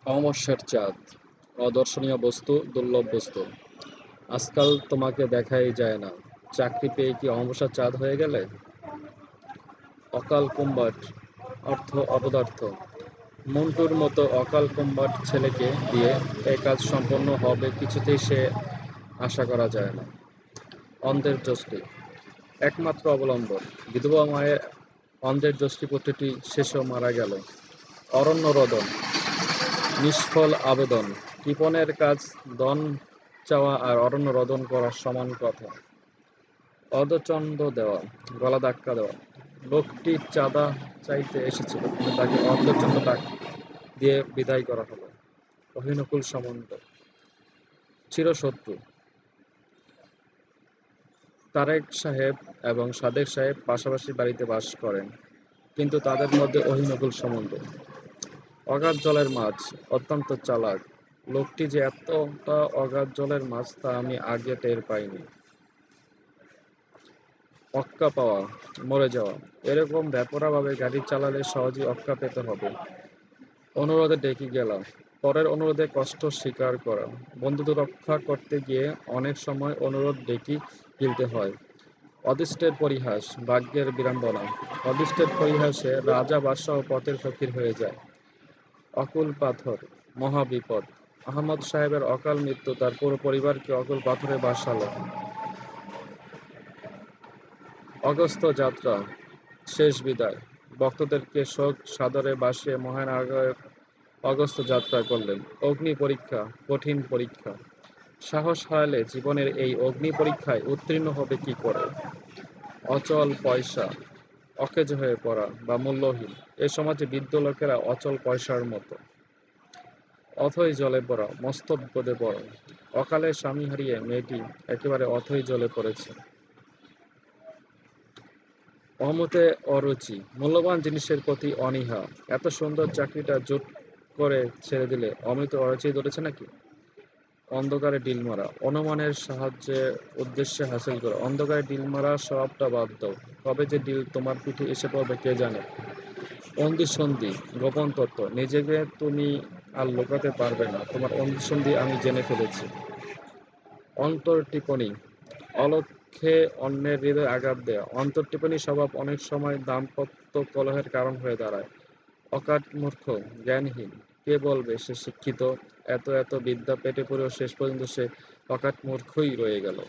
অমর্ষ্যের চাঁদ, অদর্শনীয় বস্তু, দুর্লভ বস্তু। আজকাল তোমাকে দেখাই যায় না। চাকরি পেয়ে কি অমাবস্যার চাঁদ হয়ে গেলে? অকাল কুম্ভট, অর্থ অপদার্থ। মন্টুর মতো অকাল কুম্ভট ছেলেকে দিয়ে এ কাজ সম্পন্ন হবে কিছুতেই সে আশা করা যায় না। অন্ধের যষ্টি, একমাত্র অবলম্বন। বিধবা মায়ের অন্ধের যষ্টিপুত্রটি শেষেও মারা গেল। অরণ্য রোদন, নিষ্ফল আবেদন। কৃপণের কাজ ধন চাওয়া আর অরণ্য রোদন করার সমান কথা। অর্ধচন্দ্র দেওয়া, গলা ধাক্কা দেওয়া। লোকটি চাঁদা চাইতে এসেছিল, কিন্তু তাকে অর্ধচন্দ্র দিয়ে বিদায় করা হলো। অহিনকুল সম্বন্ধ, চিরশত্রু। তারেক সাহেব এবং সাদেক সাহেব পাশাপাশি বাড়িতে বাস করেন, কিন্তু তাদের মধ্যে অহিনকুল সম্বন্ধ। অগাধ জলের মাছ, অত্যন্ত চালাক। লোকটি যে এতটা অগাধ জলের মাছ তা আমি আগে টের পাইনি। অক্কা পাওয়া, মরে যাওয়া। এরকম বেপরোয়াভাবে গাড়ি চালালে সহজেই অক্কা পেতে হবে। অনুরোধে ডেকে গেলাম, পরের অনুরোধে কষ্ট স্বীকার করা। বন্ধুত্ব রক্ষা করতে গিয়ে অনেক সময় অনুরোধ ডেকে গিলতে হয়। অদৃষ্টের পরিহাস, ভাগ্যের বিড়ম্বনা। অদৃষ্টের পরিহাসে রাজা বাদশাহ পথের ফকির হয়ে যায়। অকুল পাথর, মহাবিপদ। আহমদ সাহেবের অকাল মৃত্যু তার পুরো পরিবারকে অকুল পাথরে ভাসালো। অগস্ত্য যাত্রা, শেষ বিদায়। ভক্তদেরকে শোক সাদরে ভাসিয়ে মহানায়ক অগস্ত্য যাত্রা করলেন। অগ্নি পরীক্ষা, কঠিন পরীক্ষা। সাহস হারালে জীবনের এই অগ্নি পরীক্ষায় উত্তীর্ণ হবে কি করে? অচল পয়সা, অকেজ হয়ে পড়া বা মূল্যহীন। এ সমাজে বৃদ্ধ লোকেরা অচল পয়সার মতো। অথই জলে পড়া, মস্ত বিপদে পড়া। অকালে স্বামী হারিয়ে মেয়েটি একেবারে অথই জলে পড়েছে। অমতে অরুচি, মূল্যবান জিনিসের প্রতি অনীহা। এত সুন্দর চাকরিটা জোট করে ছেড়ে দিলে অমৃত অরুচি ধরেছে নাকি? অন্ধকারে ডিল মারা, অনুমানের সাহায্যে উদ্দেশ্যে হাসিল করা। অন্ধকারে ডিল মারা স্বভাবটা বাদ দাও। কবে যে ডিল তোমার পিঠে এসে পড়বে কে জানে। অন্ধিসন্ধি, গোপন তত্ত্ব। নিজেকে তুমি আর লুকাতে পারবে না। তোমার অন্ধিসন্ধি আমি জেনে ফেলেছি। অন্তর্টিপনি, অলক্ষ্যে অন্যের হৃদয়ে আঘাত দেয়া। অন্তর্টিপনি স্বভাব অনেক সময় দাম্পত্য কলহের কারণ হয়ে দাঁড়ায়। অকাট মূর্খ, জ্ঞানহীন। কে বলবে সে শিক্ষিত? এত এত বিদ্যা পেটে পড়েও শেষ পর্যন্ত সে অকাট মূর্খই রয়ে গেল।